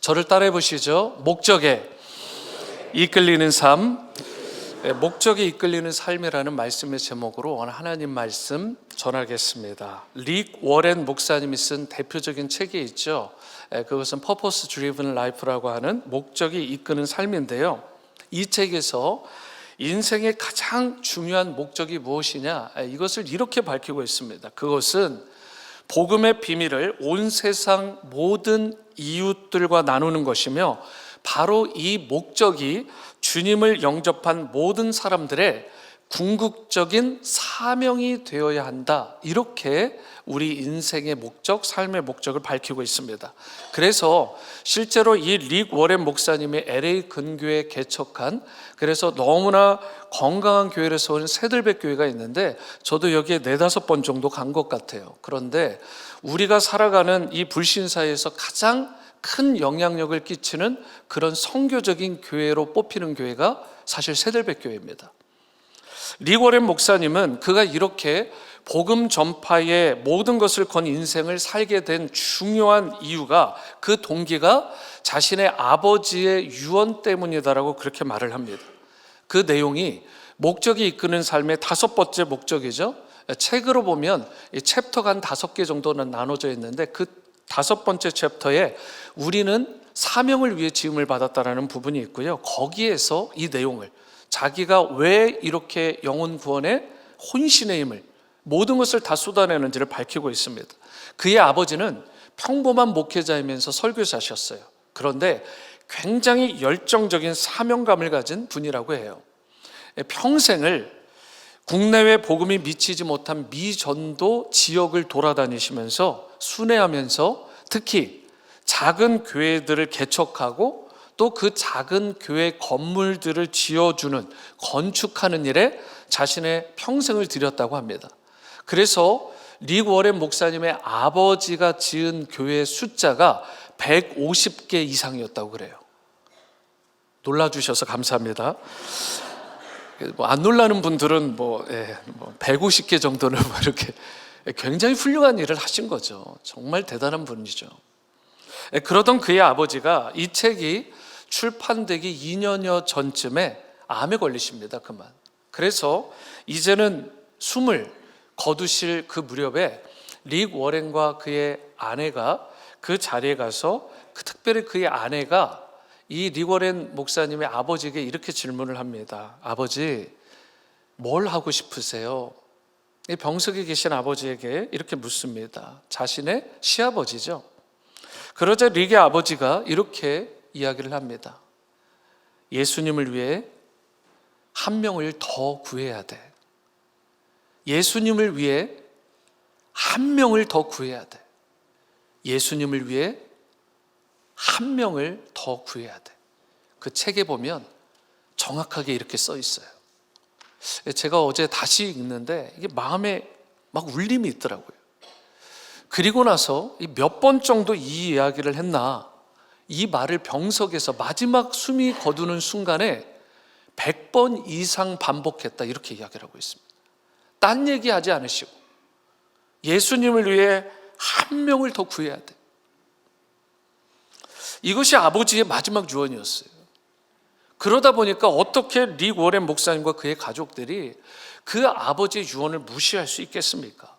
저를 따라해 보시죠. 목적에 이끌리는 삶. 목적에 이끌리는 삶이라는 말씀의 제목으로 오늘 하나님 말씀 전하겠습니다. 릭 워렌 목사님이 쓴 대표적인 책이 있죠. 그것은 Purpose Driven Life라고 하는 목적이 이끄는 삶인데요. 이 책에서 인생의 가장 중요한 목적이 무엇이냐, 이것을 이렇게 밝히고 있습니다. 그것은 복음의 비밀을 온 세상 모든 이웃들과 나누는 것이며, 바로 이 목적이 주님을 영접한 모든 사람들의 궁극적인 사명이 되어야 한다. 이렇게 우리 인생의 목적, 삶의 목적을 밝히고 있습니다. 그래서 실제로 이 릭 워렌 목사님이 LA 근교에 개척한, 그래서 너무나 건강한 교회를 세운 새들백 교회가 있는데, 저도 여기에 4-5번 정도 간 것 같아요. 그런데 우리가 살아가는 이 불신사에서 가장 큰 영향력을 끼치는 그런 선교적인 교회로 뽑히는 교회가 사실 새들백 교회입니다. 릭 워렌 목사님은 그가 이렇게 복음 전파에 모든 것을 건 인생을 살게 된 중요한 이유가, 그 동기가 자신의 아버지의 유언 때문이다라고 그렇게 말을 합니다. 그 내용이 목적이 이끄는 삶의 5번째 목적이죠. 책으로 보면 이 챕터가 한 5개 정도는 나눠져 있는데, 그 5번째 챕터에 우리는 사명을 위해 지음을 받았다라는 부분이 있고요. 거기에서 이 내용을, 자기가 왜 이렇게 영혼 구원에 혼신의 힘을, 모든 것을 다 쏟아내는지를 밝히고 있습니다. 그의 아버지는 평범한 목회자이면서 설교사셨어요. 그런데 굉장히 열정적인 사명감을 가진 분이라고 해요. 평생을 국내외 복음이 미치지 못한 미전도 지역을 돌아다니시면서 순회하면서 특히 작은 교회들을 개척하고 또 그 작은 교회 건물들을 지어주는, 건축하는 일에 자신의 평생을 들였다고 합니다. 그래서 릭 워렌 목사님의 아버지가 지은 교회 숫자가 150개 이상이었다고 그래요. 놀라주셔서 감사합니다. 안 놀라는 분들은 150개 정도는 이렇게 굉장히 훌륭한 일을 하신 거죠. 정말 대단한 분이죠. 그러던 그의 아버지가 이 책이 출판되기 2년여 전쯤에 암에 걸리십니다. 그만. 그래서 이제는 숨을 거두실 그 무렵에 릭 워렌과 그의 아내가 그 자리에 가서, 특별히 그의 아내가 이 릭 워렌 목사님의 아버지에게 이렇게 질문을 합니다. 아버지, 뭘 하고 싶으세요? 병석에 계신 아버지에게 이렇게 묻습니다. 자신의 시아버지죠. 그러자 릭의 아버지가 이렇게 이야기를 합니다. 예수님을 위해 한 명을 더 구해야 돼. 예수님을 위해 한 명을 더 구해야 돼. 예수님을 위해 한 명을 더 구해야 돼. 그 책에 보면 정확하게 이렇게 써 있어요. 제가 어제 다시 읽는데 이게 마음에 막 울림이 있더라고요. 그리고 나서 몇 번 정도 이 이야기를 했나, 이 말을 병석에서 마지막 숨이 거두는 순간에 100번 이상 반복했다, 이렇게 이야기를 하고 있습니다. 딴 얘기하지 않으시고 예수님을 위해 한 명을 더 구해야 돼. 이것이 아버지의 마지막 유언이었어요. 그러다 보니까 어떻게 릭 워렌 목사님과 그의 가족들이 그 아버지의 유언을 무시할 수 있겠습니까?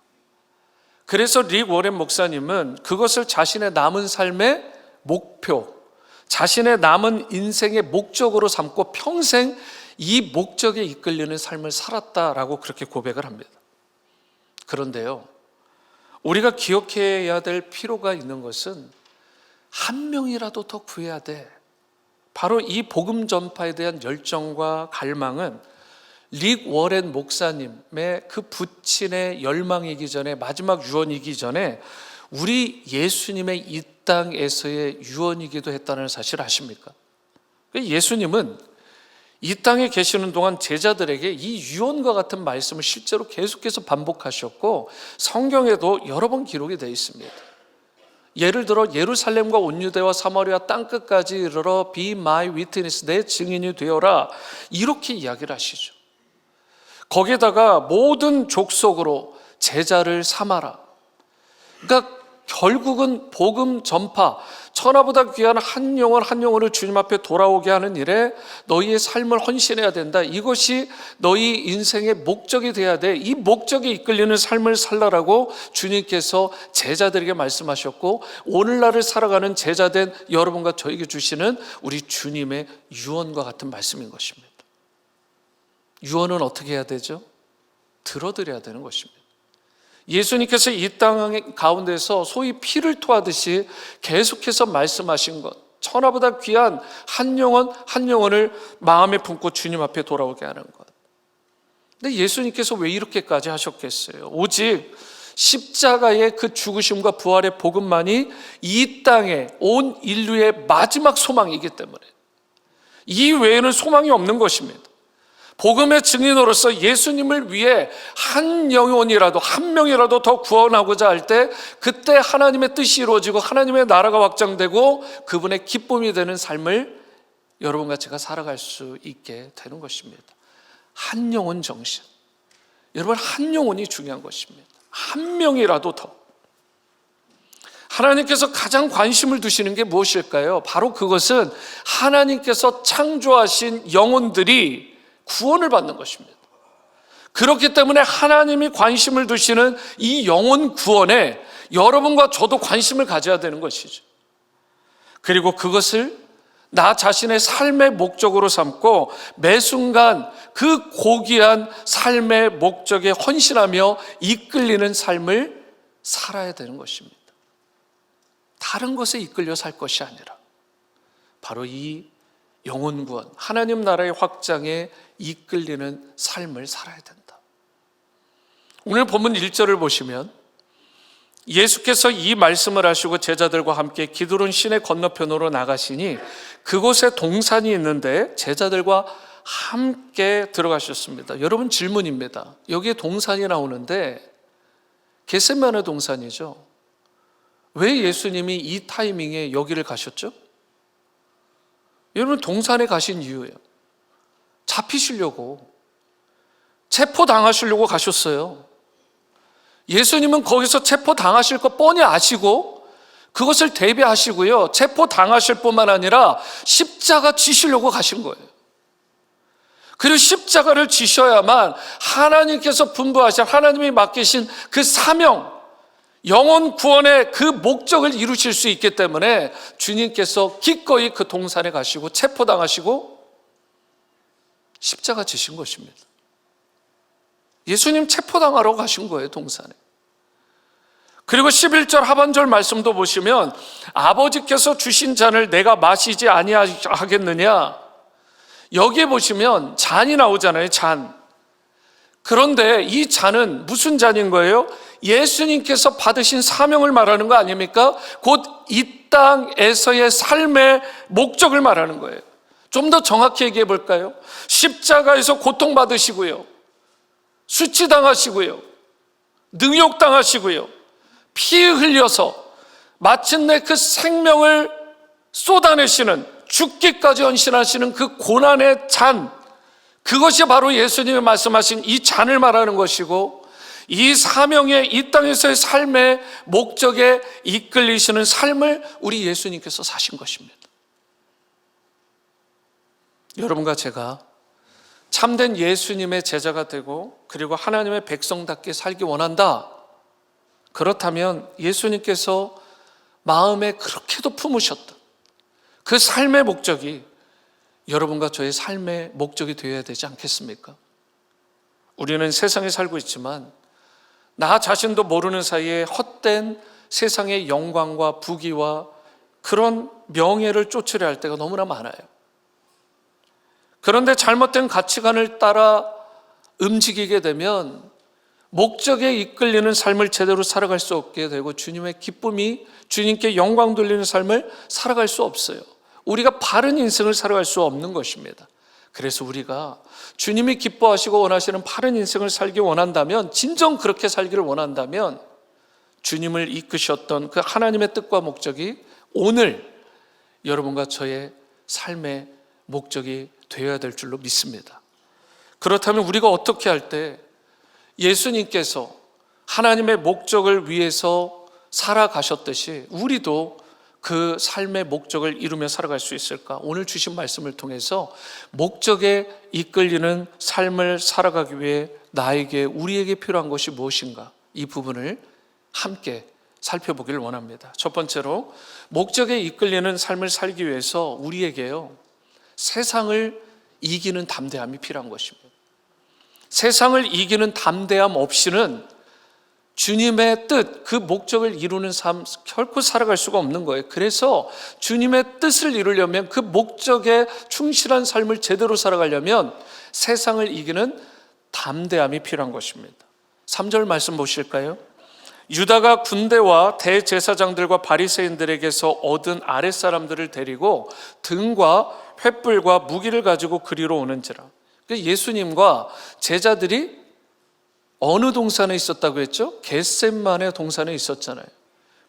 그래서 릭 워렌 목사님은 그것을 자신의 남은 삶의 목표, 자신의 남은 인생의 목적으로 삼고 평생 이 목적에 이끌리는 삶을 살았다라고 그렇게 고백을 합니다. 그런데요, 우리가 기억해야 될 필요가 있는 것은 한 명이라도 더 구해야 돼. 바로 이 복음 전파에 대한 열정과 갈망은 릭 워렌 목사님의 그 부친의 열망이기 전에, 마지막 유언이기 전에 우리 예수님의 이 땅에서의 유언이기도 했다는 사실 아십니까? 예수님은 이 땅에 계시는 동안 제자들에게 이 유언과 같은 말씀을 실제로 계속해서 반복하셨고, 성경에도 여러 번 기록이 되어 있습니다. 예를 들어 예루살렘과 온 유대와 사마리아 땅끝까지 이르러 Be my witness, 내 증인이 되어라, 이렇게 이야기를 하시죠. 거기에다가 모든 족속으로 제자를 삼아라. 그러니까 결국은 복음 전파, 천하보다 귀한 한 영혼 한 영혼을 주님 앞에 돌아오게 하는 일에 너희의 삶을 헌신해야 된다. 이것이 너희 인생의 목적이 돼야 돼. 이 목적에 이끌리는 삶을 살라라고 주님께서 제자들에게 말씀하셨고, 오늘날을 살아가는 제자된 여러분과 저에게 주시는 우리 주님의 유언과 같은 말씀인 것입니다. 유언은 어떻게 해야 되죠? 들어드려야 되는 것입니다. 예수님께서 이 땅 가운데서 소위 피를 토하듯이 계속해서 말씀하신 것, 천하보다 귀한 한 영혼 한 영혼을 마음에 품고 주님 앞에 돌아오게 하는 것. 근데 예수님께서 왜 이렇게까지 하셨겠어요? 오직 십자가의 그 죽으심과 부활의 복음만이 이 땅에 온 인류의 마지막 소망이기 때문에, 이 외에는 소망이 없는 것입니다. 복음의 증인으로서 예수님을 위해 한 영혼이라도, 한 명이라도 더 구원하고자 할 때, 그때 하나님의 뜻이 이루어지고 하나님의 나라가 확장되고 그분의 기쁨이 되는 삶을 여러분과 제가 살아갈 수 있게 되는 것입니다. 한 영혼 정신. 여러분, 한 영혼이 중요한 것입니다. 한 명이라도 더. 하나님께서 가장 관심을 두시는 게 무엇일까요? 바로 그것은 하나님께서 창조하신 영혼들이 구원을 받는 것입니다. 그렇기 때문에 하나님이 관심을 두시는 이 영혼 구원에 여러분과 저도 관심을 가져야 되는 것이죠. 그리고 그것을 나 자신의 삶의 목적으로 삼고 매 순간 그 고귀한 삶의 목적에 헌신하며 이끌리는 삶을 살아야 되는 것입니다. 다른 것에 이끌려 살 것이 아니라 바로 이 영혼 구원, 하나님 나라의 확장에 이끌리는 삶을 살아야 된다. 오늘 본문 1절을 보시면 예수께서 이 말씀을 하시고 제자들과 함께 기드론 시내 건너편으로 나가시니 그곳에 동산이 있는데 제자들과 함께 들어가셨습니다. 여러분, 질문입니다. 여기에 동산이 나오는데 겟세마네 동산이죠. 왜 예수님이 이 타이밍에 여기를 가셨죠? 여러분, 동산에 가신 이유예요. 잡히시려고, 체포당하시려고 가셨어요. 예수님은 거기서 체포당하실 거 뻔히 아시고 그것을 대비하시고요, 체포당하실 뿐만 아니라 십자가 지시려고 가신 거예요. 그리고 십자가를 지셔야만 하나님께서 분부하신, 하나님이 맡기신 그 사명, 영혼 구원의 그 목적을 이루실 수 있기 때문에 주님께서 기꺼이 그 동산에 가시고 체포당하시고 십자가 지신 것입니다. 예수님 체포당하러 가신 거예요, 동산에. 그리고 11절 하반절 말씀도 보시면 아버지께서 주신 잔을 내가 마시지 아니하겠느냐, 여기에 보시면 잔이 나오잖아요, 잔. 그런데 이 잔은 무슨 잔인 거예요? 예수님께서 받으신 사명을 말하는 거 아닙니까? 곧 이 땅에서의 삶의 목적을 말하는 거예요. 좀 더 정확히 얘기해 볼까요? 십자가에서 고통받으시고요, 수치당하시고요, 능욕당하시고요, 피 흘려서 마침내 그 생명을 쏟아내시는, 죽기까지 헌신하시는 그 고난의 잔, 그것이 바로 예수님이 말씀하신 이 잔을 말하는 것이고, 이 사명의, 이 땅에서의 삶의 목적에 이끌리시는 삶을 우리 예수님께서 사신 것입니다. 여러분과 제가 참된 예수님의 제자가 되고 그리고 하나님의 백성답게 살기 원한다. 그렇다면 예수님께서 마음에 그렇게도 품으셨던 그 삶의 목적이 여러분과 저의 삶의 목적이 되어야 되지 않겠습니까? 우리는 세상에 살고 있지만 나 자신도 모르는 사이에 헛된 세상의 영광과 부귀와 그런 명예를 쫓으려 할 때가 너무나 많아요. 그런데 잘못된 가치관을 따라 움직이게 되면 목적에 이끌리는 삶을 제대로 살아갈 수 없게 되고 주님의 기쁨이, 주님께 영광 돌리는 삶을 살아갈 수 없어요. 우리가 바른 인생을 살아갈 수 없는 것입니다. 그래서 우리가 주님이 기뻐하시고 원하시는 바른 인생을 살기 원한다면, 진정 그렇게 살기를 원한다면 주님을 이끄셨던 그 하나님의 뜻과 목적이 오늘 여러분과 저의 삶의 목적이 되어야 될 줄로 믿습니다. 그렇다면 우리가 어떻게 할 때 예수님께서 하나님의 목적을 위해서 살아가셨듯이 우리도 그 삶의 목적을 이루며 살아갈 수 있을까? 오늘 주신 말씀을 통해서 목적에 이끌리는 삶을 살아가기 위해 나에게, 우리에게 필요한 것이 무엇인가? 이 부분을 함께 살펴보기를 원합니다. 첫 번째로, 목적에 이끌리는 삶을 살기 위해서 우리에게요, 세상을 이기는 담대함이 필요한 것입니다. 세상을 이기는 담대함 없이는 주님의 뜻, 그 목적을 이루는 삶 결코 살아갈 수가 없는 거예요. 그래서 주님의 뜻을 이루려면, 그 목적에 충실한 삶을 제대로 살아가려면 세상을 이기는 담대함이 필요한 것입니다. 3절 말씀 보실까요? 유다가 군대와 대제사장들과 바리새인들에게서 얻은 아랫사람들을 데리고 등과 횃불과 무기를 가지고 그리로 오는지라. 예수님과 제자들이 어느 동산에 있었다고 했죠? 겟셋만의 동산에 있었잖아요.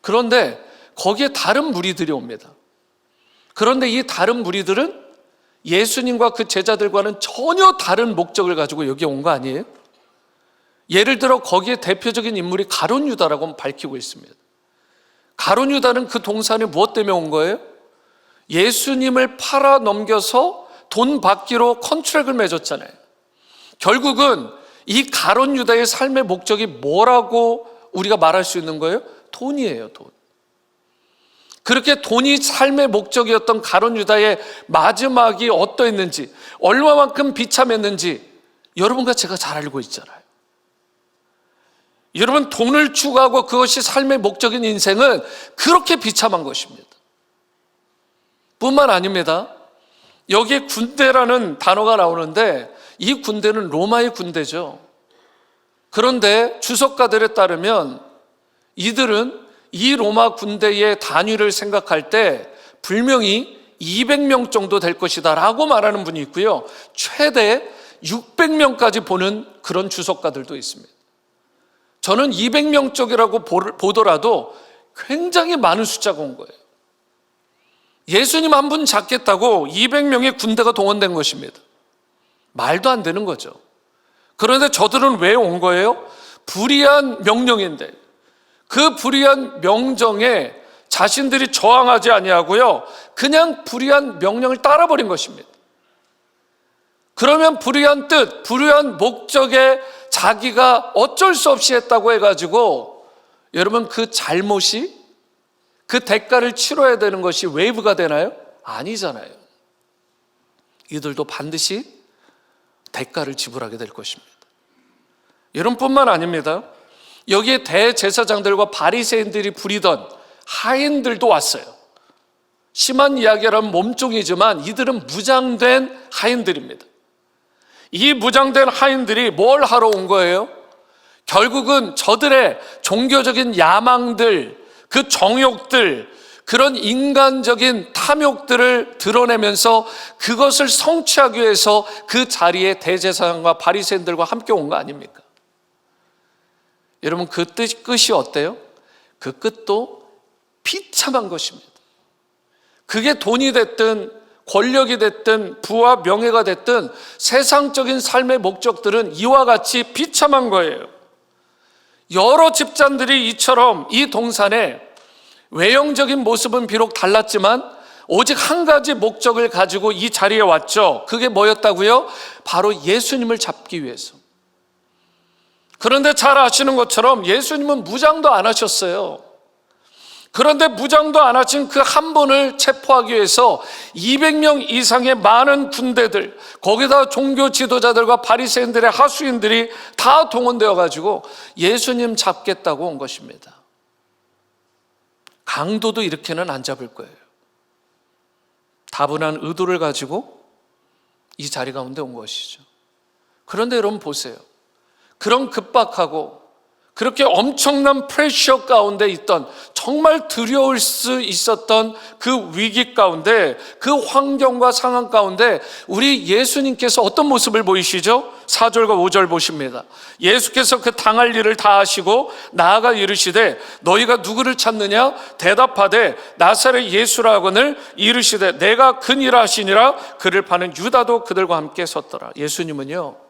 그런데 거기에 다른 무리들이 옵니다. 그런데 이 다른 무리들은 예수님과 그 제자들과는 전혀 다른 목적을 가지고 여기 온 거 아니에요? 예를 들어 거기에 대표적인 인물이 가룟 유다라고 밝히고 있습니다. 가룟 유다는 그 동산에 무엇 때문에 온 거예요? 예수님을 팔아 넘겨서 돈 받기로 컨트랙을 맺었잖아요. 결국은 이 가룟 유다의 삶의 목적이 뭐라고 우리가 말할 수 있는 거예요? 돈이에요, 돈. 그렇게 돈이 삶의 목적이었던 가룟 유다의 마지막이 어떠했는지, 얼마만큼 비참했는지 여러분과 제가 잘 알고 있잖아요. 여러분, 돈을 추구하고 그것이 삶의 목적인 인생은 그렇게 비참한 것입니다. 뿐만 아닙니다. 여기에 군대라는 단어가 나오는데 이 군대는 로마의 군대죠. 그런데 주석가들에 따르면 이들은 이 로마 군대의 단위를 생각할 때 분명히 200명 정도 될 것이다 라고 말하는 분이 있고요, 최대 600명까지 보는 그런 주석가들도 있습니다. 저는 200명 쪽이라고 보더라도 굉장히 많은 숫자가 온 거예요. 예수님 한 분 잡겠다고 200명의 군대가 동원된 것입니다. 말도 안 되는 거죠. 그런데 저들은 왜 온 거예요? 불의한 명령인데 그 불의한 명정에 자신들이 저항하지 아니하고요, 그냥 불의한 명령을 따라버린 것입니다. 그러면 불의한 뜻, 불의한 목적에 자기가 어쩔 수 없이 했다고 해가지고 여러분, 그 잘못이, 그 대가를 치러야 되는 것이 웨이브가 되나요? 아니잖아요. 이들도 반드시 대가를 지불하게 될 것입니다. 여러분뿐만 아닙니다. 여기에 대제사장들과 바리새인들이 부리던 하인들도 왔어요. 심한 이야기라면 몸종이지만 이들은 무장된 하인들입니다. 이 무장된 하인들이 뭘 하러 온 거예요? 결국은 저들의 종교적인 야망들, 그 정욕들, 그런 인간적인 탐욕들을 드러내면서 그것을 성취하기 위해서 그 자리에 대제사장과 바리새인들과 함께 온 거 아닙니까? 여러분, 그 끝이 어때요? 그 끝도 비참한 것입니다. 그게 돈이 됐든 권력이 됐든 부와 명예가 됐든 세상적인 삶의 목적들은 이와 같이 비참한 거예요. 여러 집단들이 이처럼 이 동산에 외형적인 모습은 비록 달랐지만 오직 한 가지 목적을 가지고 이 자리에 왔죠. 그게 뭐였다고요? 바로 예수님을 잡기 위해서. 그런데 잘 아시는 것처럼 예수님은 무장도 안 하셨어요. 그런데 무장도 안 하신 그 한 분을 체포하기 위해서 200명 이상의 많은 군대들, 거기다 종교 지도자들과 바리새인들의 하수인들이 다 동원되어 가지고 예수님 잡겠다고 온 것입니다. 강도도 이렇게는 안 잡을 거예요. 다분한 의도를 가지고 이 자리 가운데 온 것이죠. 그런데 여러분 보세요. 그런 급박하고 그렇게 엄청난 프레셔 가운데 있던, 정말 두려울 수 있었던 그 위기 가운데, 그 환경과 상황 가운데 우리 예수님께서 어떤 모습을 보이시죠? 4절과 5절 보십니다. 예수께서 그 당할 일을 다 하시고 나아가 이르시되 너희가 누구를 찾느냐? 대답하되 나사렛 예수라거늘 이르시되 내가 그니라 하시니라. 그를 파는 유다도 그들과 함께 섰더라. 예수님은요,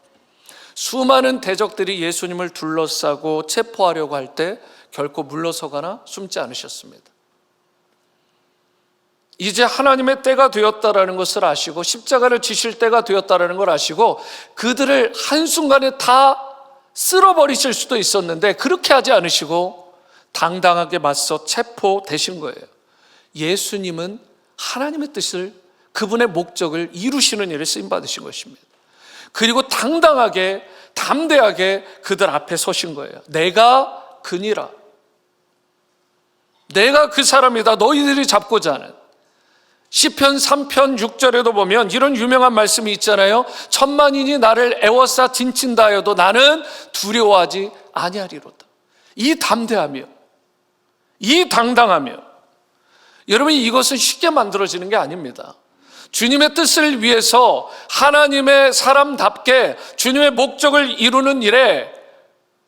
수많은 대적들이 예수님을 둘러싸고 체포하려고 할 때 결코 물러서거나 숨지 않으셨습니다. 이제 하나님의 때가 되었다라는 것을 아시고 십자가를 지실 때가 되었다라는 걸 아시고 그들을 한순간에 다 쓸어버리실 수도 있었는데 그렇게 하지 않으시고 당당하게 맞서 체포되신 거예요. 예수님은 하나님의 뜻을, 그분의 목적을 이루시는 일에 쓰임받으신 것입니다. 그리고 당당하게 담대하게 그들 앞에 서신 거예요. 내가 그니라, 내가 그 사람이다, 너희들이 잡고자 하는. 시편 3편 6절에도 보면 이런 유명한 말씀이 있잖아요. 천만인이 나를 애워싸 진친다 하여도 나는 두려워하지 아니하리로다. 이 담대하며 이 당당하며, 여러분 이것은 쉽게 만들어지는 게 아닙니다. 주님의 뜻을 위해서 하나님의 사람답게 주님의 목적을 이루는 일에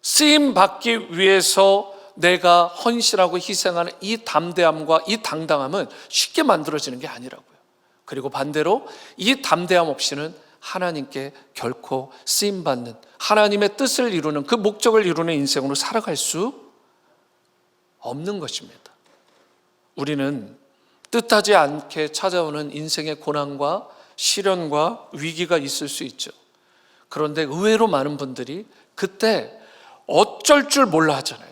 쓰임받기 위해서 내가 헌신하고 희생하는 이 담대함과 이 당당함은 쉽게 만들어지는 게 아니라고요. 그리고 반대로 이 담대함 없이는 하나님께 결코 쓰임받는, 하나님의 뜻을 이루는, 그 목적을 이루는 인생으로 살아갈 수 없는 것입니다. 우리는 뜻하지 않게 찾아오는 인생의 고난과 시련과 위기가 있을 수 있죠. 그런데 의외로 많은 분들이 그때 어쩔 줄 몰라 하잖아요.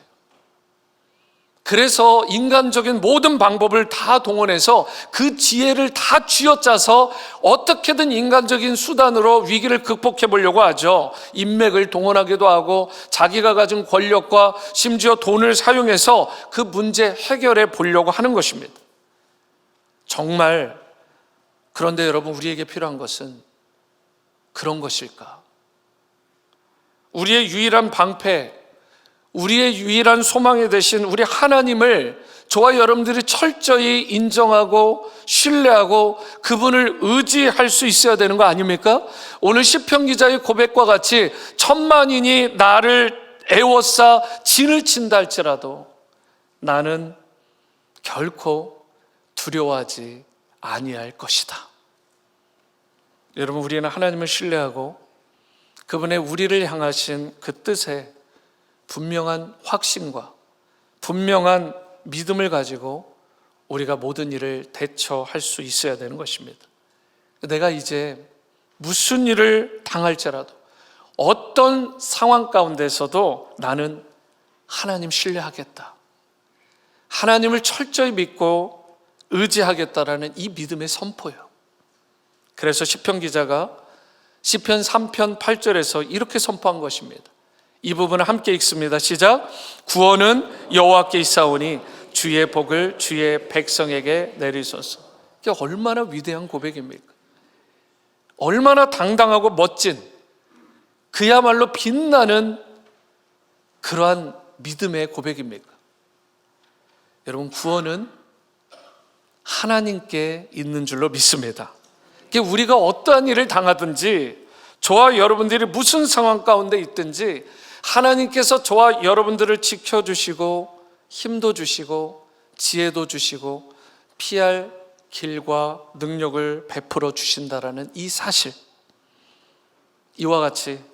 그래서 인간적인 모든 방법을 다 동원해서 그 지혜를 다 쥐어짜서 어떻게든 인간적인 수단으로 위기를 극복해 보려고 하죠. 인맥을 동원하기도 하고 자기가 가진 권력과 심지어 돈을 사용해서 그 문제 해결해 보려고 하는 것입니다. 정말, 그런데 여러분, 우리에게 필요한 것은 그런 것일까? 우리의 유일한 방패, 우리의 유일한 소망이 되신 우리 하나님을 저와 여러분들이 철저히 인정하고 신뢰하고 그분을 의지할 수 있어야 되는 거 아닙니까? 오늘 시편 기자의 고백과 같이 천만인이 나를 애워싸 진을 친다 할지라도 나는 결코 두려워하지 아니할 것이다. 여러분, 우리는 하나님을 신뢰하고 그분의 우리를 향하신 그 뜻에 분명한 확신과 분명한 믿음을 가지고 우리가 모든 일을 대처할 수 있어야 되는 것입니다. 내가 이제 무슨 일을 당할지라도 어떤 상황 가운데서도 나는 하나님 신뢰하겠다, 하나님을 철저히 믿고 의지하겠다라는 이 믿음의 선포예요. 그래서 시편 기자가 시편 3편 8절에서 이렇게 선포한 것입니다. 이 부분을 함께 읽습니다. 시작. 구원은 여호와께 있사오니 주의 복을 주의 백성에게 내리소서. 이게 얼마나 위대한 고백입니까? 얼마나 당당하고 멋진, 그야말로 빛나는 그러한 믿음의 고백입니까? 여러분, 구원은 하나님께 있는 줄로 믿습니다. 우리가 어떠한 일을 당하든지, 저와 여러분들이 무슨 상황 가운데 있든지 하나님께서 저와 여러분들을 지켜주시고 힘도 주시고 지혜도 주시고 피할 길과 능력을 베풀어 주신다라는 이 사실, 이와 같이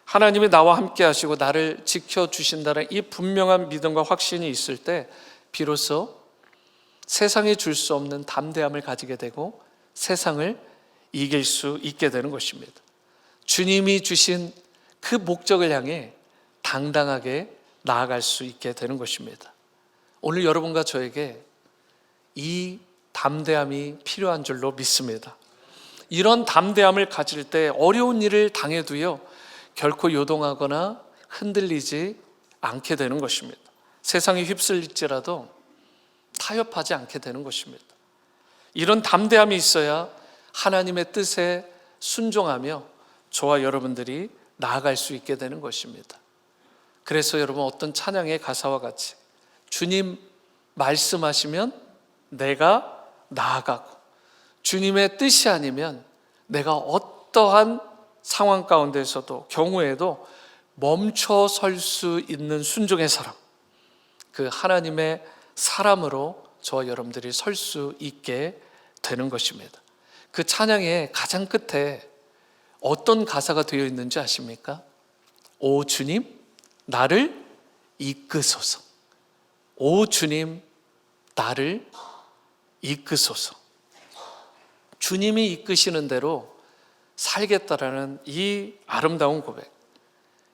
하나님이 나와 함께 하시고 나를 지켜주신다는 이 분명한 믿음과 확신이 있을 때 비로소 세상이 줄 수 없는 담대함을 가지게 되고 세상을 이길 수 있게 되는 것입니다. 주님이 주신 그 목적을 향해 당당하게 나아갈 수 있게 되는 것입니다. 오늘 여러분과 저에게 이 담대함이 필요한 줄로 믿습니다. 이런 담대함을 가질 때 어려운 일을 당해도요, 결코 요동하거나 흔들리지 않게 되는 것입니다. 세상에 휩쓸릴지라도 타협하지 않게 되는 것입니다. 이런 담대함이 있어야 하나님의 뜻에 순종하며 저와 여러분들이 나아갈 수 있게 되는 것입니다. 그래서 여러분, 어떤 찬양의 가사와 같이 주님 말씀하시면 내가 나아가고 주님의 뜻이 아니면 내가 어떠한 상황 가운데서도 경우에도 멈춰 설 수 있는 순종의 사람, 그 하나님의 사람으로 저와 여러분들이 설 수 있게 되는 것입니다. 그 찬양의 가장 끝에 어떤 가사가 되어 있는지 아십니까? 오 주님 나를 이끄소서. 오 주님 나를 이끄소서. 주님이 이끄시는 대로 살겠다라는 이 아름다운 고백,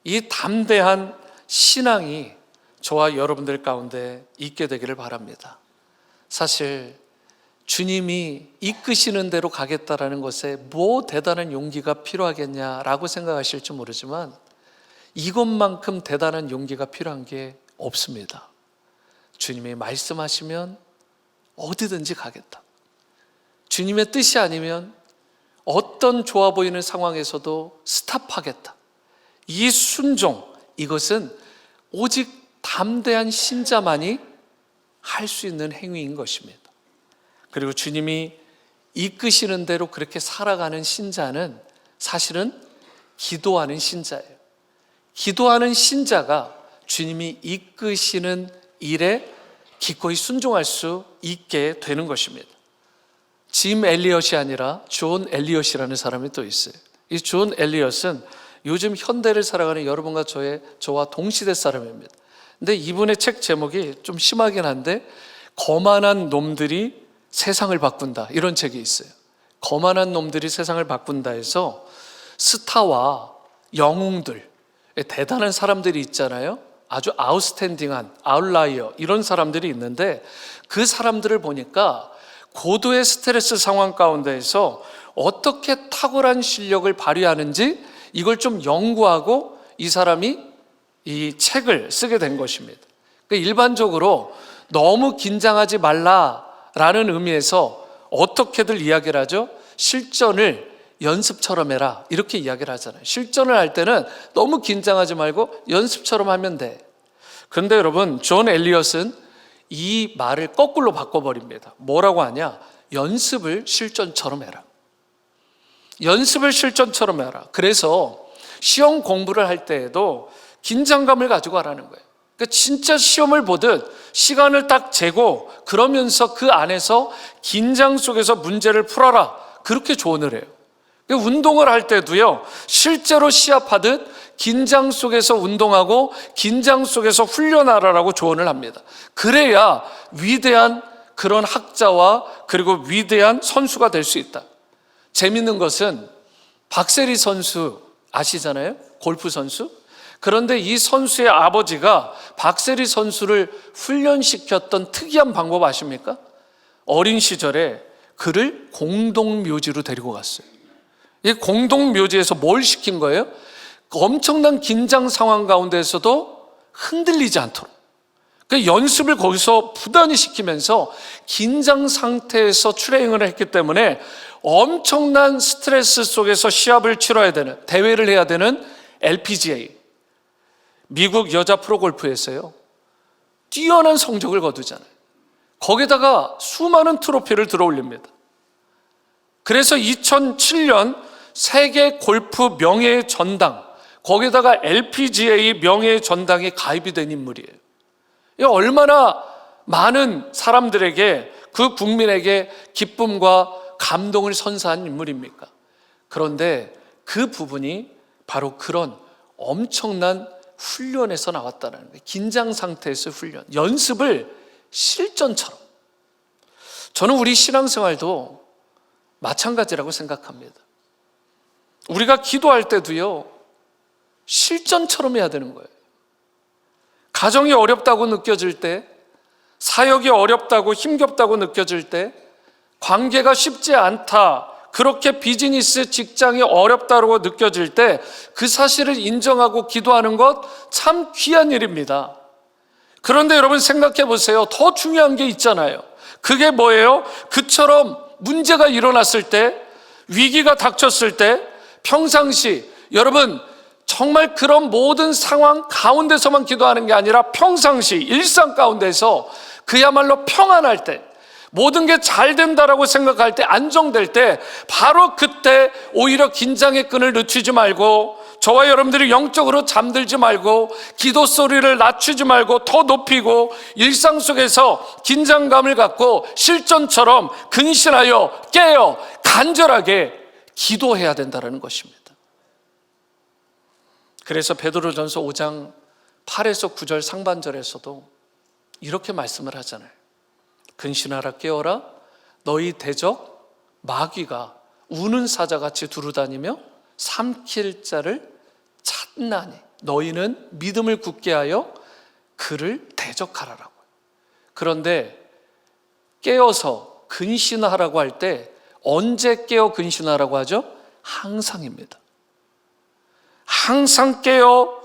이 담대한 신앙이 저와 여러분들 가운데 있게 되기를 바랍니다. 사실 주님이 이끄시는 대로 가겠다라는 것에 뭐 대단한 용기가 필요하겠냐라고 생각하실지 모르지만 이것만큼 대단한 용기가 필요한 게 없습니다. 주님이 말씀하시면 어디든지 가겠다. 주님의 뜻이 아니면 어떤 좋아 보이는 상황에서도 스탑하겠다. 이 순종, 이것은 오직 담대한 신자만이 할 수 있는 행위인 것입니다. 그리고 주님이 이끄시는 대로 그렇게 살아가는 신자는 사실은 기도하는 신자예요. 기도하는 신자가 주님이 이끄시는 일에 기꺼이 순종할 수 있게 되는 것입니다. 짐 엘리엇이 아니라 존 엘리엇이라는 사람이 또 있어요. 이 존 엘리엇은 요즘 현대를 살아가는 여러분과 저와 동시대 사람입니다. 근데 이분의 책 제목이 좀 심하긴 한데 거만한 놈들이 세상을 바꾼다, 이런 책이 있어요. 거만한 놈들이 세상을 바꾼다 해서 스타와 영웅들, 대단한 사람들이 있잖아요. 아주 아웃스탠딩한 아웃라이어, 이런 사람들이 있는데 그 사람들을 보니까 고도의 스트레스 상황 가운데에서 어떻게 탁월한 실력을 발휘하는지 이걸 좀 연구하고 이 사람이 이 책을 쓰게 된 것입니다. 그러니까 일반적으로 너무 긴장하지 말라라는 의미에서 어떻게들 이야기를 하죠? 실전을 연습처럼 해라, 이렇게 이야기를 하잖아요. 실전을 할 때는 너무 긴장하지 말고 연습처럼 하면 돼. 그런데 여러분, 존 엘리엇은 이 말을 거꾸로 바꿔버립니다. 뭐라고 하냐? 연습을 실전처럼 해라. 연습을 실전처럼 해라. 그래서 시험 공부를 할 때에도 긴장감을 가지고 하라는 거예요. 그러니까 진짜 시험을 보듯 시간을 딱 재고 그러면서 그 안에서 긴장 속에서 문제를 풀어라, 그렇게 조언을 해요. 운동을 할 때도요, 실제로 시합하듯 긴장 속에서 운동하고 긴장 속에서 훈련하라라고 조언을 합니다. 그래야 위대한 그런 학자와 그리고 위대한 선수가 될 수 있다. 재밌는 것은 박세리 선수 아시잖아요? 골프 선수. 그런데 이 선수의 아버지가 박세리 선수를 훈련시켰던 특이한 방법 아십니까? 어린 시절에 그를 공동묘지로 데리고 갔어요. 이 공동묘지에서 뭘 시킨 거예요? 엄청난 긴장 상황 가운데서도 흔들리지 않도록, 그 연습을 거기서 부단히 시키면서 긴장 상태에서 트레이닝을 했기 때문에 엄청난 스트레스 속에서 시합을 치러야 되는, 대회를 해야 되는 LPGA, 미국 여자 프로골프에서요, 뛰어난 성적을 거두잖아요. 거기다가 수많은 트로피를 들어올립니다. 그래서 2007년 세계 골프 명예의 전당, 거기다가 LPGA 명예의 전당에 가입이 된 인물이에요. 얼마나 많은 사람들에게, 그 국민에게 기쁨과 감동을 선사한 인물입니까? 그런데 그 부분이 바로 그런 엄청난 훈련에서 나왔다는 거예요. 긴장 상태에서 훈련, 연습을 실전처럼. 저는 우리 신앙생활도 마찬가지라고 생각합니다. 우리가 기도할 때도요, 실전처럼 해야 되는 거예요. 가정이 어렵다고 느껴질 때, 사역이 어렵다고 힘겹다고 느껴질 때, 관계가 쉽지 않다, 그렇게 비즈니스 직장이 어렵다고 느껴질 때 그 사실을 인정하고 기도하는 것 참 귀한 일입니다. 그런데 여러분 생각해 보세요. 더 중요한 게 있잖아요. 그게 뭐예요? 그처럼 문제가 일어났을 때, 위기가 닥쳤을 때, 평상시 여러분 정말 그런 모든 상황 가운데서만 기도하는 게 아니라 평상시 일상 가운데서 그야말로 평안할 때, 모든 게 잘 된다라고 생각할 때, 안정될 때, 바로 그때 오히려 긴장의 끈을 늦추지 말고, 저와 여러분들이 영적으로 잠들지 말고, 기도 소리를 낮추지 말고 더 높이고, 일상 속에서 긴장감을 갖고 실전처럼 근신하여 깨어 간절하게 기도해야 된다는 것입니다. 그래서 베드로전서 5장 8에서 9절 상반절에서도 이렇게 말씀을 하잖아요. 근신하라, 깨어라, 너희 대적 마귀가 우는 사자같이 두루다니며 삼킬 자를 찾나니 너희는 믿음을 굳게 하여 그를 대적하라라고. 그런데 깨어서 근신하라고 할 때 언제 깨어 근신하라고 하죠? 항상입니다. 항상 깨어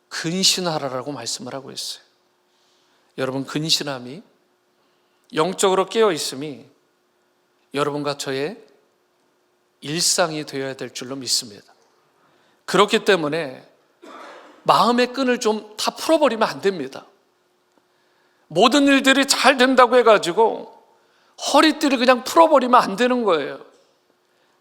근신하라라고 말씀을 하고 있어요. 여러분, 근신함이, 영적으로 깨어 있음이 여러분과 저의 일상이 되어야 될 줄로 믿습니다. 그렇기 때문에 마음의 끈을 좀 다 풀어버리면 안 됩니다. 모든 일들이 잘 된다고 해가지고 허리띠를 그냥 풀어버리면 안 되는 거예요.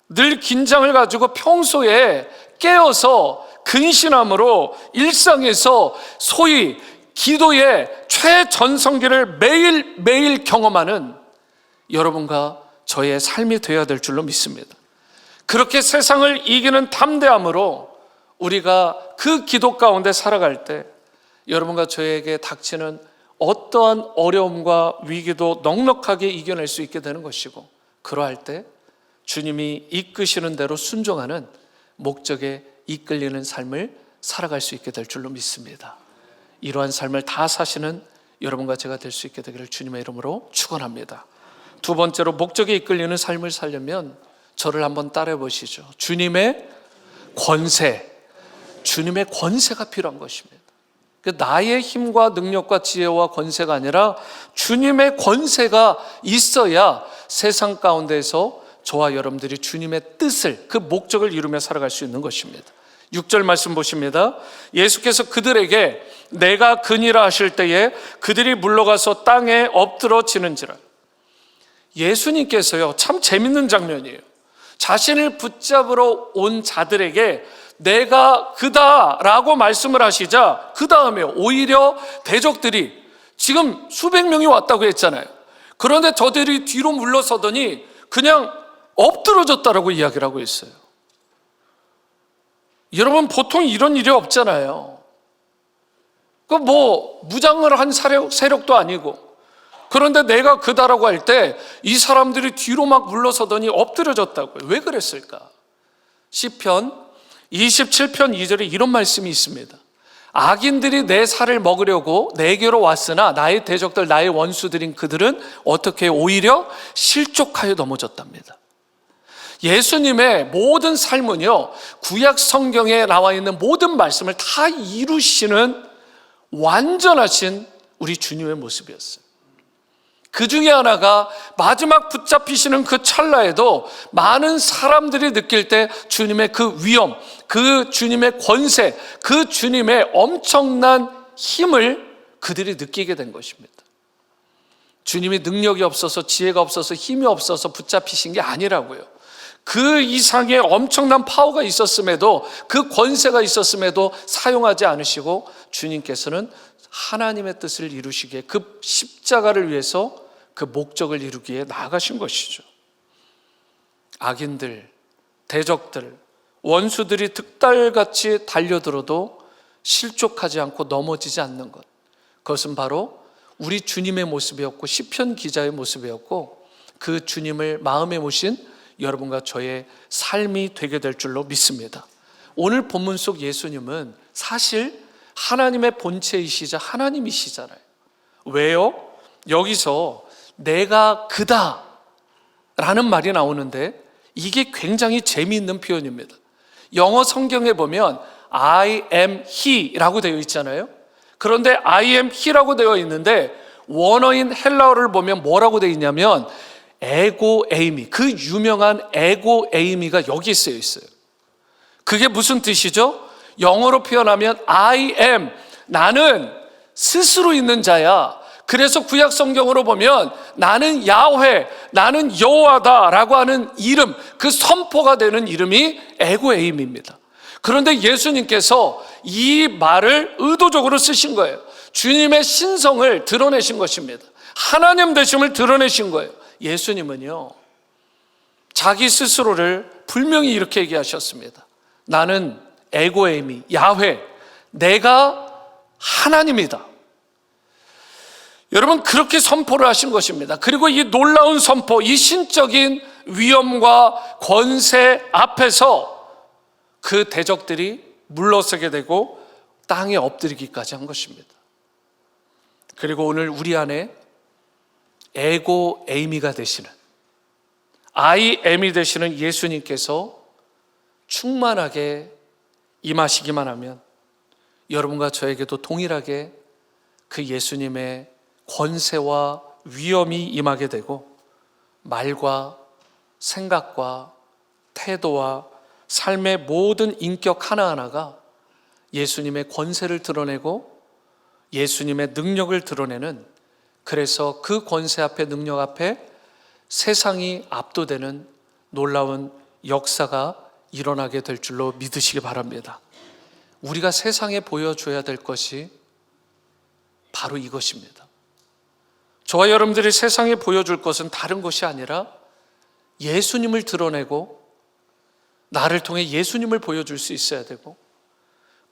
늘 긴장을 가지고 평소에 깨어서 근신함으로 일상에서 소위 기도의 최전성기를 매일매일 경험하는 여러분과 저의 삶이 되어야 될 줄로 믿습니다. 그렇게 세상을 이기는 담대함으로 우리가 그 기도 가운데 살아갈 때 여러분과 저에게 닥치는 어떠한 어려움과 위기도 넉넉하게 이겨낼 수 있게 되는 것이고, 그러할 때 주님이 이끄시는 대로 순종하는 목적에 이끌리는 삶을 살아갈 수 있게 될 줄로 믿습니다. 이러한 삶을 다 사시는 여러분과 제가 될 수 있게 되기를 주님의 이름으로 축원합니다. 두 번째로, 목적에 이끌리는 삶을 살려면 저를 한번 따라해 보시죠. 주님의 권세가 필요한 것입니다. 나의 힘과 능력과 지혜와 권세가 아니라 주님의 권세가 있어야 세상 가운데서 저와 여러분들이 주님의 뜻을, 그 목적을 이루며 살아갈 수 있는 것입니다. 6절 말씀 보십니다. 예수께서 그들에게 내가 그니라 하실 때에 그들이 물러가서 땅에 엎드러지는지라. 예수님께서요, 참 재밌는 장면이에요. 자신을 붙잡으러 온 자들에게 내가 그다라고 말씀을 하시자 그 다음에 오히려 대적들이, 지금 수백 명이 왔다고 했잖아요. 그런데 저들이 뒤로 물러서더니 그냥 엎드러졌다라고 이야기를 하고 있어요. 여러분, 보통 이런 일이 없잖아요. 그 무장을 한 세력도 아니고. 그런데 내가 그다라고 할 때 이 사람들이 뒤로 막 물러서더니 엎드려졌다고요. 왜 그랬을까? 시편 27편 2절에 이런 말씀이 있습니다. 악인들이 내 살을 먹으려고 내게로 왔으나 나의 대적들, 나의 원수들인 그들은 어떻게 오히려 실족하여 넘어졌답니다. 예수님의 모든 삶은요, 구약 성경에 나와 있는 모든 말씀을 다 이루시는 완전하신 우리 주님의 모습이었어요. 그 중에 하나가 마지막 붙잡히시는 그 찰나에도 많은 사람들이 느낄 때 주님의 그 위엄, 그 주님의 권세, 그 주님의 엄청난 힘을 그들이 느끼게 된 것입니다. 주님이 능력이 없어서, 지혜가 없어서, 힘이 없어서 붙잡히신 게 아니라고요. 그 이상의 엄청난 파워가 있었음에도, 그 권세가 있었음에도 사용하지 않으시고 주님께서는 하나님의 뜻을 이루시기에, 그 십자가를 위해서 그 목적을 이루기에 나아가신 것이죠. 악인들, 대적들, 원수들이 득달같이 달려들어도 실족하지 않고 넘어지지 않는 것, 그것은 바로 우리 주님의 모습이었고 시편 기자의 모습이었고, 그 주님을 마음에 모신 여러분과 저의 삶이 되게 될 줄로 믿습니다. 오늘 본문 속 예수님은 사실 하나님의 본체이시자 하나님이시잖아요. 왜요? 여기서 내가 그다 라는 말이 나오는데 이게 굉장히 재미있는 표현입니다. 영어 성경에 보면 I am he 라고 되어 있잖아요. 그런데 I am he라고 되어 있는데 원어인 헬라어를 보면 뭐라고 되어 있냐면 에고 에이미, 그 유명한 에고 에이미가 여기에 쓰여 있어요. 그게 무슨 뜻이죠? 영어로 표현하면 I am, 나는 스스로 있는 자야. 그래서 구약 성경으로 보면 나는 야훼, 나는 여호와다라고 하는 이름, 그 선포가 되는 이름이 에고 에임입니다. 그런데 예수님께서 이 말을 의도적으로 쓰신 거예요. 주님의 신성을 드러내신 것입니다. 하나님 되심을 드러내신 거예요. 예수님은요, 자기 스스로를 분명히 이렇게 얘기하셨습니다. 나는 에고 에이미, 야훼, 내가 하나님이다. 여러분, 그렇게 선포를 하신 것입니다. 그리고 이 놀라운 선포, 이 신적인 위엄과 권세 앞에서 그 대적들이 물러서게 되고 땅에 엎드리기까지 한 것입니다. 그리고 오늘 우리 안에 에고 에이미가 되시는, I am이 되시는 예수님께서 충만하게 임하시기만 하면 여러분과 저에게도 동일하게 그 예수님의 권세와 위엄이 임하게 되고 말과 생각과 태도와 삶의 모든 인격 하나하나가 예수님의 권세를 드러내고 예수님의 능력을 드러내는, 그래서 그 권세 앞에, 능력 앞에 세상이 압도되는 놀라운 역사가 일어나게 될 줄로 믿으시기 바랍니다. 우리가 세상에 보여줘야 될 것이 바로 이것입니다. 저와 여러분들이 세상에 보여줄 것은 다른 것이 아니라 예수님을 드러내고 나를 통해 예수님을 보여줄 수 있어야 되고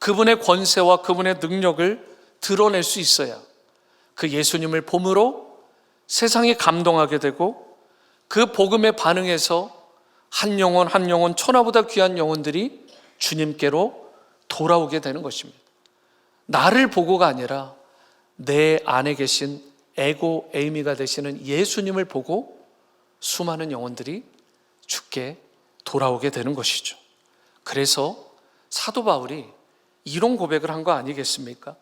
그분의 권세와 그분의 능력을 드러낼 수 있어야 그 예수님을 봄으로 세상이 감동하게 되고 그 복음에 반응해서 한 영혼 한 영혼, 천하보다 귀한 영혼들이 주님께로 돌아오게 되는 것입니다. 나를 보고가 아니라 내 안에 계신 에고 에이미가 되시는 예수님을 보고 수많은 영혼들이 주께 돌아오게 되는 것이죠. 그래서 사도 바울이 이런 고백을 한 거 아니겠습니까?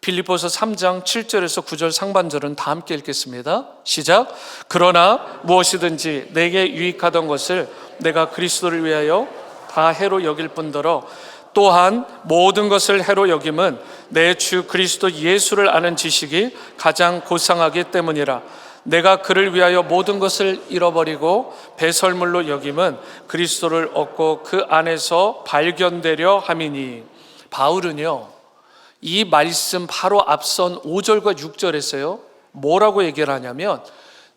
빌립보서 3장 7절에서 9절 상반절은 다 함께 읽겠습니다. 시작. 그러나 무엇이든지 내게 유익하던 것을 내가 그리스도를 위하여 다 해로 여길 뿐더러 또한 모든 것을 해로 여김은 내 주 그리스도 예수를 아는 지식이 가장 고상하기 때문이라. 내가 그를 위하여 모든 것을 잃어버리고 배설물로 여김은 그리스도를 얻고 그 안에서 발견되려 함이니. 바울은요, 이 말씀 바로 앞선 5절과 6절에서요 뭐라고 얘기를 하냐면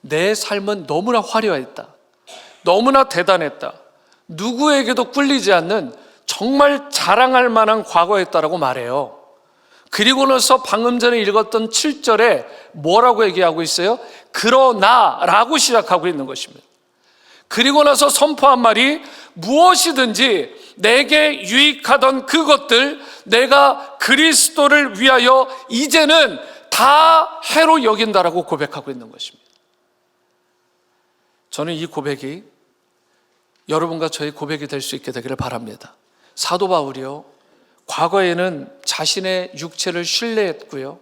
내 삶은 너무나 화려했다, 너무나 대단했다, 누구에게도 꿀리지 않는 정말 자랑할 만한 과거였다라고 말해요. 그리고 나서 방금 전에 읽었던 7절에 뭐라고 얘기하고 있어요? 그러나 라고 시작하고 있는 것입니다. 그리고 나서 선포한 말이 무엇이든지 내게 유익하던 그것들 내가 그리스도를 위하여 이제는 다 해로 여긴다라고 고백하고 있는 것입니다. 저는 이 고백이 여러분과 저의 고백이 될 수 있게 되기를 바랍니다. 사도 바울이요, 과거에는 자신의 육체를 신뢰했고요,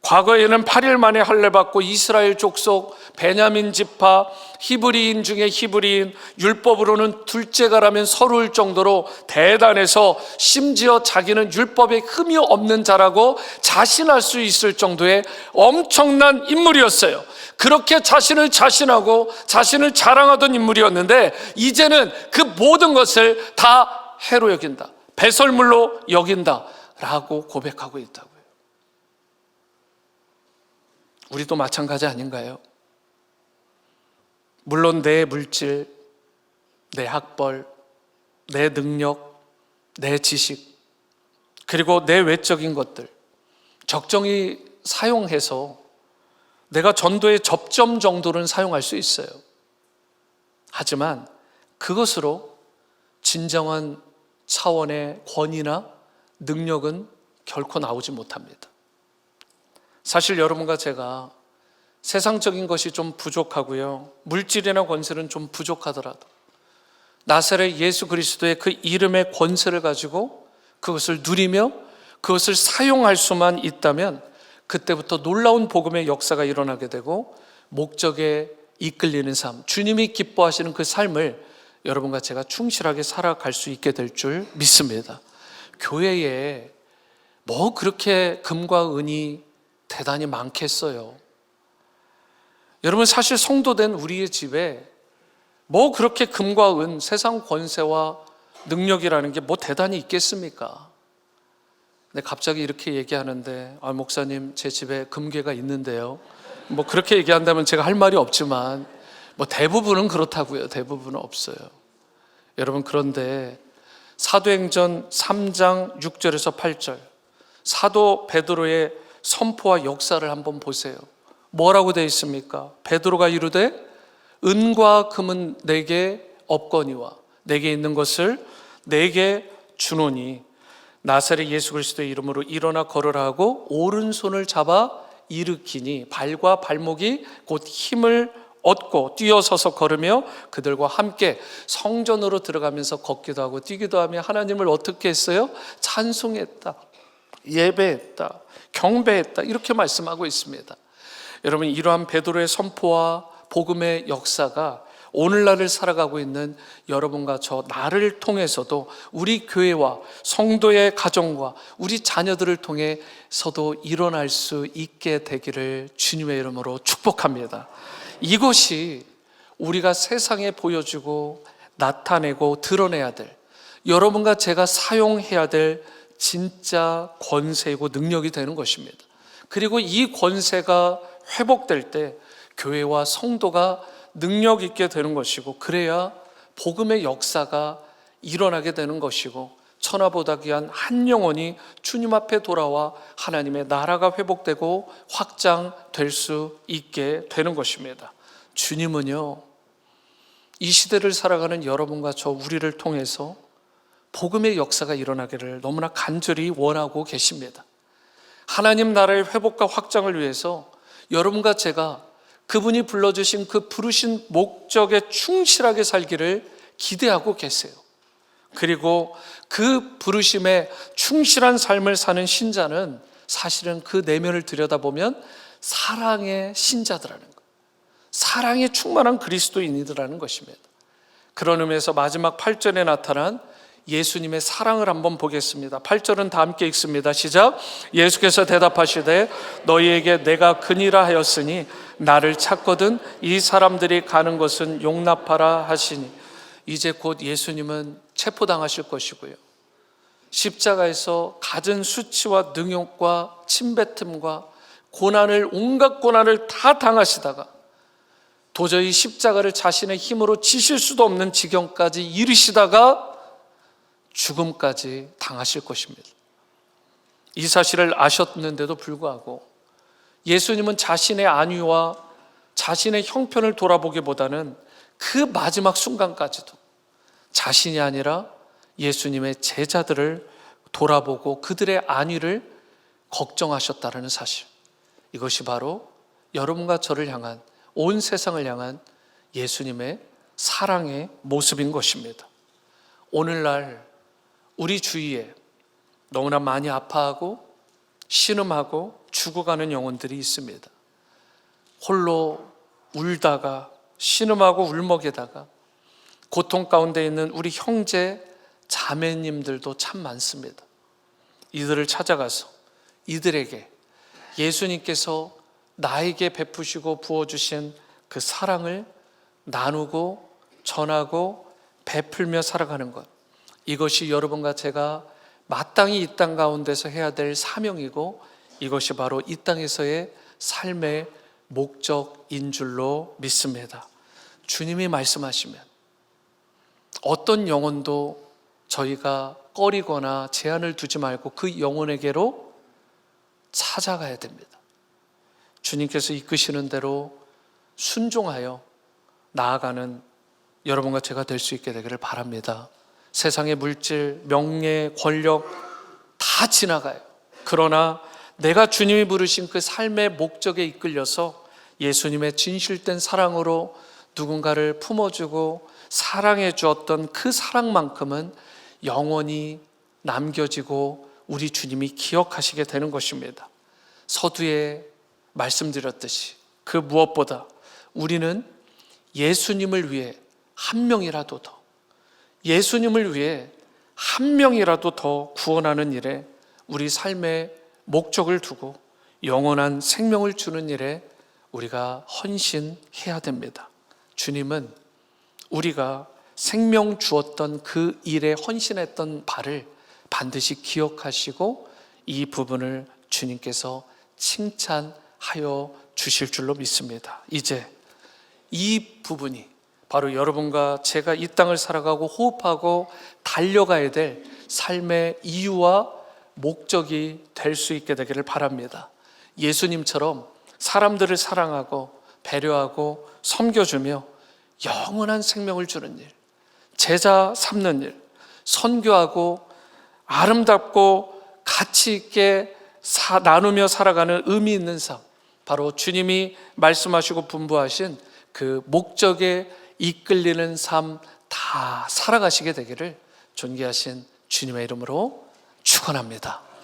과거에는 8일 만에 할례받고 이스라엘 족속 베냐민 지파 히브리인 중에 히브리인, 율법으로는 둘째가라면 서러울 정도로 대단해서 심지어 자기는 율법에 흠이 없는 자라고 자신할 수 있을 정도의 엄청난 인물이었어요. 그렇게 자신을 자신하고 자신을 자랑하던 인물이었는데 이제는 그 모든 것을 다 해로 여긴다, 배설물로 여긴다라고 고백하고 있다고요. 우리도 마찬가지 아닌가요? 물론 내 물질, 내 학벌, 내 능력, 내 지식, 그리고 내 외적인 것들 적정히 사용해서 내가 전도의 접점 정도는 사용할 수 있어요. 하지만 그것으로 진정한 차원의 권위나 능력은 결코 나오지 못합니다. 사실 여러분과 제가 세상적인 것이 좀 부족하고요, 물질이나 권세는 좀 부족하더라도 나사렛 예수 그리스도의 그 이름의 권세를 가지고 그것을 누리며 그것을 사용할 수만 있다면 그때부터 놀라운 복음의 역사가 일어나게 되고 목적에 이끌리는 삶, 주님이 기뻐하시는 그 삶을 여러분과 제가 충실하게 살아갈 수 있게 될 줄 믿습니다. 교회에 뭐 그렇게 금과 은이 대단히 많겠어요. 여러분, 사실 성도된 우리의 집에 뭐 그렇게 금과 은, 세상 권세와 능력이라는 게 뭐 대단히 있겠습니까? 근데 갑자기 이렇게 얘기하는데, 목사님 제 집에 금괴가 있는데요, 뭐 그렇게 얘기한다면 제가 할 말이 없지만 뭐 대부분은 그렇다고요. 대부분은 없어요. 여러분, 그런데 사도행전 3장 6절에서 8절 사도 베드로의 선포와 역사를 한번 보세요. 뭐라고 되어 있습니까? 베드로가 이르되 은과 금은 내게 없거니와 내게 있는 것을 내게 주노니 나사렛 예수 그리스도의 이름으로 일어나 걸으라 하고 오른손을 잡아 일으키니 발과 발목이 곧 힘을 얻고 뛰어서서 걸으며 그들과 함께 성전으로 들어가면서 걷기도 하고 뛰기도 하며 하나님을 어떻게 했어요? 찬송했다, 예배했다, 경배했다, 이렇게 말씀하고 있습니다. 여러분, 이러한 베드로의 선포와 복음의 역사가 오늘날을 살아가고 있는 여러분과 저 나를 통해서도 우리 교회와 성도의 가정과 우리 자녀들을 통해서도 일어날 수 있게 되기를 주님의 이름으로 축복합니다. 이것이 우리가 세상에 보여주고 나타내고 드러내야 될, 여러분과 제가 사용해야 될 진짜 권세이고 능력이 되는 것입니다. 그리고 이 권세가 회복될 때 교회와 성도가 능력 있게 되는 것이고, 그래야 복음의 역사가 일어나게 되는 것이고, 천하보다 귀한 한 영혼이 주님 앞에 돌아와 하나님의 나라가 회복되고 확장될 수 있게 되는 것입니다. 주님은요, 이 시대를 살아가는 여러분과 저 우리를 통해서 복음의 역사가 일어나기를 너무나 간절히 원하고 계십니다. 하나님 나라의 회복과 확장을 위해서 여러분과 제가 그분이 불러주신 그 부르신 목적에 충실하게 살기를 기대하고 계세요. 그리고 그 부르심에 충실한 삶을 사는 신자는 사실은 그 내면을 들여다보면 사랑의 신자들이라는 것, 사랑에 충만한 그리스도인이라는 것입니다. 그런 의미에서 마지막 8절에 나타난 예수님의 사랑을 한번 보겠습니다. 8절은 다 함께 읽습니다. 시작. 예수께서 대답하시되 너희에게 내가 그니라 하였으니 나를 찾거든 이 사람들이 가는 것은 용납하라 하시니. 이제 곧 예수님은 체포당하실 것이고요, 십자가에서 갖은 수치와 능욕과 침뱉음과 고난을, 온갖 고난을 다 당하시다가 도저히 십자가를 자신의 힘으로 지실 수도 없는 지경까지 이르시다가 죽음까지 당하실 것입니다. 이 사실을 아셨는데도 불구하고 예수님은 자신의 안위와 자신의 형편을 돌아보기보다는 그 마지막 순간까지도 자신이 아니라 예수님의 제자들을 돌아보고 그들의 안위를 걱정하셨다는 사실, 이것이 바로 여러분과 저를 향한, 온 세상을 향한 예수님의 사랑의 모습인 것입니다. 오늘날 우리 주위에 너무나 많이 아파하고 신음하고 죽어가는 영혼들이 있습니다. 홀로 울다가 신음하고 울먹이다가 고통 가운데 있는 우리 형제 자매님들도 참 많습니다. 이들을 찾아가서 이들에게 예수님께서 나에게 베푸시고 부어주신 그 사랑을 나누고 전하고 베풀며 살아가는 것, 이것이 여러분과 제가 마땅히 이 땅 가운데서 해야 될 사명이고, 이것이 바로 이 땅에서의 삶의 목적인 줄로 믿습니다. 주님이 말씀하시면 어떤 영혼도 저희가 꺼리거나 제한을 두지 말고 그 영혼에게로 찾아가야 됩니다. 주님께서 이끄시는 대로 순종하여 나아가는 여러분과 제가 될 수 있게 되기를 바랍니다. 세상의 물질, 명예, 권력 다 지나가요. 그러나 내가 주님이 부르신 그 삶의 목적에 이끌려서 예수님의 진실된 사랑으로 누군가를 품어주고 사랑해 주었던 그 사랑만큼은 영원히 남겨지고 우리 주님이 기억하시게 되는 것입니다. 서두에 말씀드렸듯이 그 무엇보다 우리는 예수님을 위해 한 명이라도 더, 예수님을 위해 한 명이라도 더 구원하는 일에 우리 삶의 목적을 두고 영원한 생명을 주는 일에 우리가 헌신해야 됩니다. 주님은 우리가 생명 주었던 그 일에 헌신했던 바를 반드시 기억하시고 이 부분을 주님께서 칭찬하여 주실 줄로 믿습니다. 이제 이 부분이 바로 여러분과 제가 이 땅을 살아가고 호흡하고 달려가야 될 삶의 이유와 목적이 될 수 있게 되기를 바랍니다. 예수님처럼 사람들을 사랑하고 배려하고 섬겨주며 영원한 생명을 주는 일, 제자 삼는 일, 선교하고 아름답고 가치 있게 나누며 살아가는 의미 있는 삶, 바로 주님이 말씀하시고 분부하신 그 목적에 이끌리는 삶 다 살아가시게 되기를 존귀하신 주님의 이름으로 축원합니다.